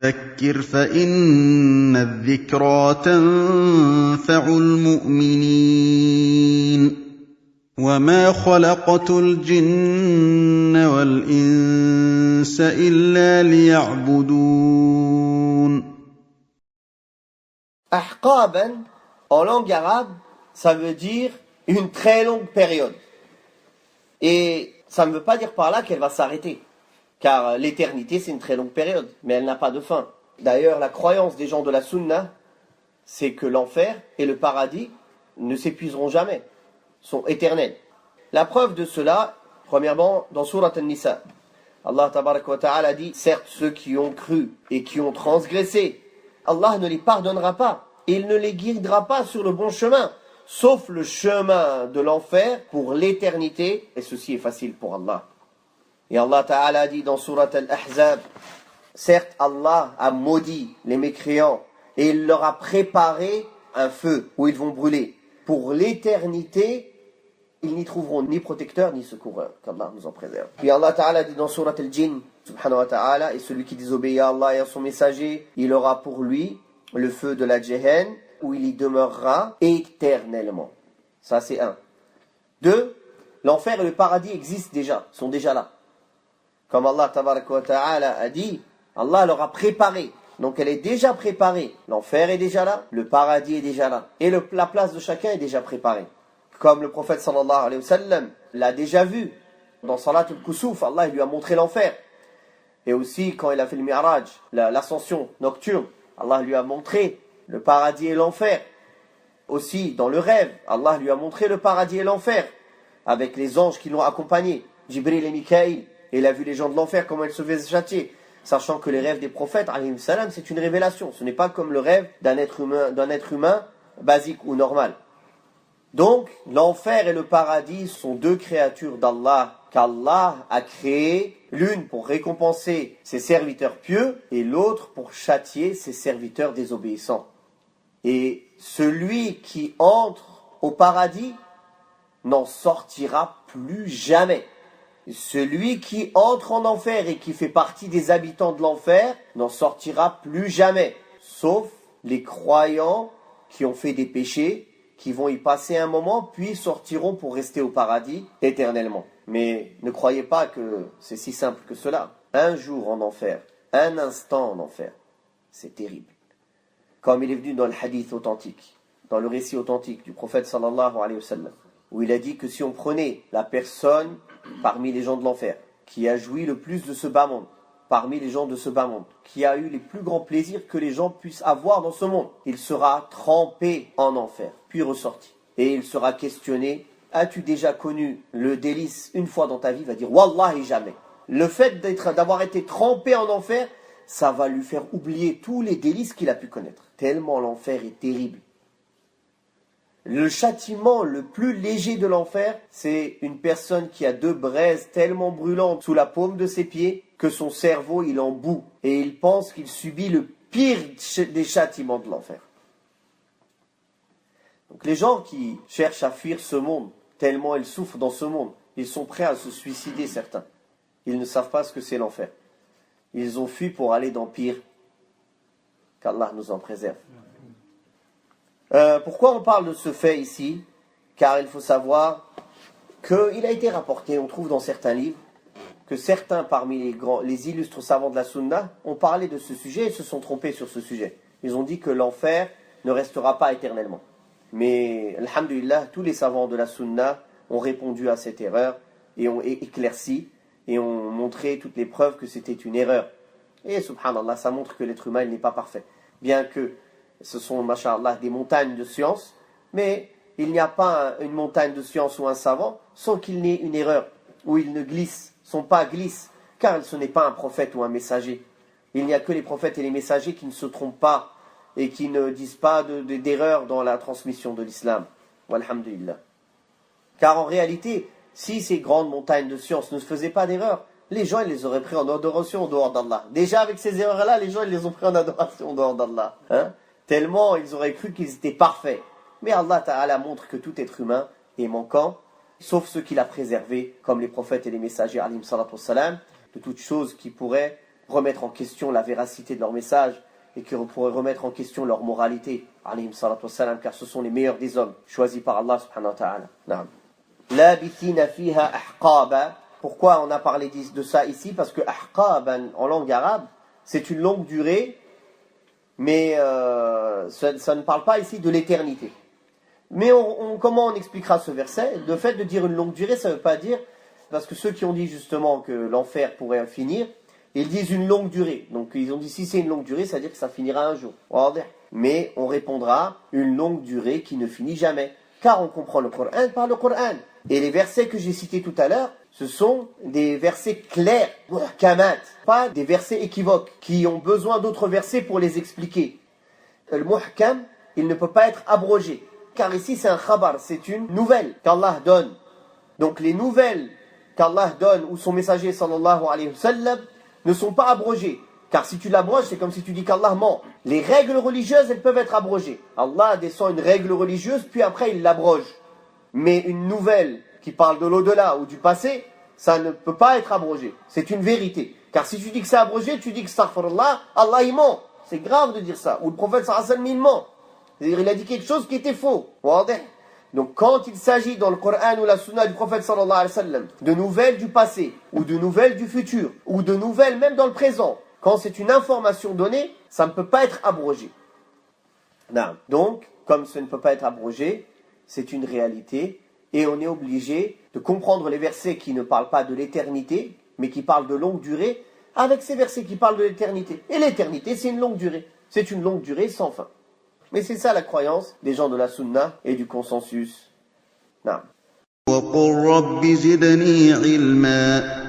فَذَكِّرْ فَإِنَّ الذِّكْرَىٰ تَنفَعُ الْمُؤْمِنِينَ وَمَا خَلَقْتُ الْجِنَّ وَالْإِنسَ إِلَّا لِيَعْبُدُونِ. Ahqaban, en langue arabe, ça veut dire une très longue période. Et ça ne veut pas dire par là qu'elle va s'arrêter. Car l'éternité, c'est une très longue période, mais elle n'a pas de fin. D'ailleurs, la croyance des gens de la Sunna, c'est que l'enfer et le paradis ne s'épuiseront jamais, sont éternels. La preuve de cela, premièrement, dans Surat An-Nisa, Allah tabaraka wa ta'ala dit, certes, ceux qui ont cru et qui ont transgressé, Allah ne les pardonnera pas, il ne les guidera pas sur le bon chemin, sauf le chemin de l'enfer pour l'éternité, et ceci est facile pour Allah. Et Allah Ta'ala dit dans Surat Al-Ahzab, certes Allah a maudit les mécréants et il leur a préparé un feu où ils vont brûler. Pour l'éternité, ils n'y trouveront ni protecteur ni secoureur, qu'Allah nous en préserve. Puis Allah Ta'ala dit dans Surat Al-Jinn, subhanahu wa ta'ala, et celui qui désobéit à Allah et à son messager, il aura pour lui le feu de la Jahannam où il y demeurera éternellement. Ça c'est un. Deux, l'enfer et le paradis existent déjà, sont déjà là. Comme Allah tabaraka wa ta'ala a dit, Allah leur a préparé. Donc elle est déjà préparée. L'enfer est déjà là, le paradis est déjà là. Et la place de chacun est déjà préparée. Comme le prophète sallallahu alayhi wa sallam l'a déjà vu. Dans Salat al-Kusuf, Allah lui a montré l'enfer. Et aussi quand il a fait le Mi'raj, l'ascension nocturne, Allah lui a montré le paradis et l'enfer. Aussi dans le rêve, Allah lui a montré le paradis et l'enfer. Avec les anges qui l'ont accompagné, Jibril et Mikaïl. Et il a vu les gens de l'enfer, comment ils se faisaient châtier. Sachant que les rêves des prophètes, alayhim salam, c'est une révélation. Ce n'est pas comme le rêve d'un être humain basique ou normal. Donc, l'enfer et le paradis sont deux créatures d'Allah, qu'Allah a créées, l'une pour récompenser ses serviteurs pieux, et l'autre pour châtier ses serviteurs désobéissants. Et celui qui entre au paradis n'en sortira plus jamais. Celui qui entre en enfer et qui fait partie des habitants de l'enfer n'en sortira plus jamais, sauf les croyants qui ont fait des péchés, qui vont y passer un moment, puis sortiront pour rester au paradis éternellement. Mais ne croyez pas que c'est si simple que cela. Un jour en enfer, un instant en enfer, c'est terrible. Comme il est venu dans le hadith authentique, dans le récit authentique du prophète sallallahu alayhi wa sallam, où il a dit que si on prenait la personne parmi les gens de l'enfer, qui a joui le plus de ce bas monde, parmi les gens de ce bas monde, qui a eu les plus grands plaisirs que les gens puissent avoir dans ce monde, il sera trempé en enfer, puis ressorti. Et il sera questionné, as-tu déjà connu le délice une fois dans ta vie? Il va dire, Wallahi jamais. Le fait d'avoir été trempé en enfer, ça va lui faire oublier tous les délices qu'il a pu connaître. Tellement l'enfer est terrible. Le châtiment le plus léger de l'enfer, c'est une personne qui a deux braises tellement brûlantes sous la paume de ses pieds que son cerveau il en bout et il pense qu'il subit le pire des châtiments de l'enfer. Donc les gens qui cherchent à fuir ce monde, tellement ils souffrent dans ce monde, ils sont prêts à se suicider certains. Ils ne savent pas ce que c'est l'enfer. Ils ont fui pour aller dans pire. Qu'Allah nous en préserve. Pourquoi on parle de ce fait ici? Car il faut savoir qu'il a été rapporté, on trouve dans certains livres, que certains parmi les illustres savants de la Sunna ont parlé de ce sujet et se sont trompés sur ce sujet. Ils ont dit que l'enfer ne restera pas éternellement. Mais, alhamdulillah, tous les savants de la Sunna ont répondu à cette erreur et ont éclairci et ont montré toutes les preuves que c'était une erreur. Et subhanallah, ça montre que l'être humain n'est pas parfait. Bien que ce sont, masha'Allah, des montagnes de science, mais il n'y a pas une montagne de science ou un savant sans qu'il n'ait une erreur, où il ne glisse, son pas glisse, car ce n'est pas un prophète ou un messager. Il n'y a que les prophètes et les messagers qui ne se trompent pas et qui ne disent pas d'erreur dans la transmission de l'islam. Walhamdulillah. Car en réalité, si ces grandes montagnes de science ne se faisaient pas d'erreur, les gens ils les auraient pris en adoration en dehors d'Allah. Déjà avec ces erreurs-là, les gens ils les ont pris en adoration en dehors d'Allah. Tellement ils auraient cru qu'ils étaient parfaits. Mais Allah Ta'ala montre que tout être humain est manquant, sauf ceux qu'il a préservés, comme les prophètes et les messagers, alayhim salatu wassalam, de toutes choses qui pourraient remettre en question la véracité de leur message et qui pourraient remettre en question leur moralité, alayhim salatu wassalam, car ce sont les meilleurs des hommes, choisis par Allah subhanahu wa ta'ala. Naam. Labithina fiha ahqaba. Pourquoi on a parlé de ça ici? Parce que ahqaban, en langue arabe, c'est une longue durée, mais ça ne parle pas ici de l'éternité. Mais comment on expliquera ce verset? Le fait de dire une longue durée, ça ne veut pas dire, parce que ceux qui ont dit justement que l'enfer pourrait finir, ils disent une longue durée. Donc ils ont dit si c'est une longue durée, ça veut dire que ça finira un jour. Mais on répondra une longue durée qui ne finit jamais. Car on comprend le Coran par le Coran. Et les versets que j'ai cités tout à l'heure, ce sont des versets clairs, muhkamat, pas des versets équivoques, qui ont besoin d'autres versets pour les expliquer. Le muhkam, il ne peut pas être abrogé. Car ici c'est un khabar, c'est une nouvelle qu'Allah donne. Donc les nouvelles qu'Allah donne, ou son messager sallallahu alayhi wa sallam, ne sont pas abrogées. Car si tu l'abroges, c'est comme si tu dis qu'Allah ment. Les règles religieuses, elles peuvent être abrogées. Allah descend une règle religieuse, puis après il l'abroge. Mais une nouvelle qui parle de l'au-delà ou du passé, ça ne peut pas être abrogé. C'est une vérité. Car si tu dis que c'est abrogé, tu dis que astaghfirullah, Allah il ment. C'est grave de dire ça. Ou le prophète sallallahu alayhi wa sallam il ment. C'est-à-dire il a dit quelque chose qui était faux. Donc quand il s'agit dans le Coran ou la Sunna du prophète sallallahu alayhi wa sallam de nouvelles du passé, ou de nouvelles du futur, ou de nouvelles même dans le présent, quand c'est une information donnée, ça ne peut pas être abrogé. Non. Donc, comme ça ne peut pas être abrogé, c'est une réalité, et on est obligé de comprendre les versets qui ne parlent pas de l'éternité, mais qui parlent de longue durée, avec ces versets qui parlent de l'éternité. Et l'éternité, c'est une longue durée. C'est une longue durée sans fin. Mais c'est ça la croyance des gens de la Sunna et du consensus. Non. وَقُلْ رَبِّ زِدْنِي عِلْمًا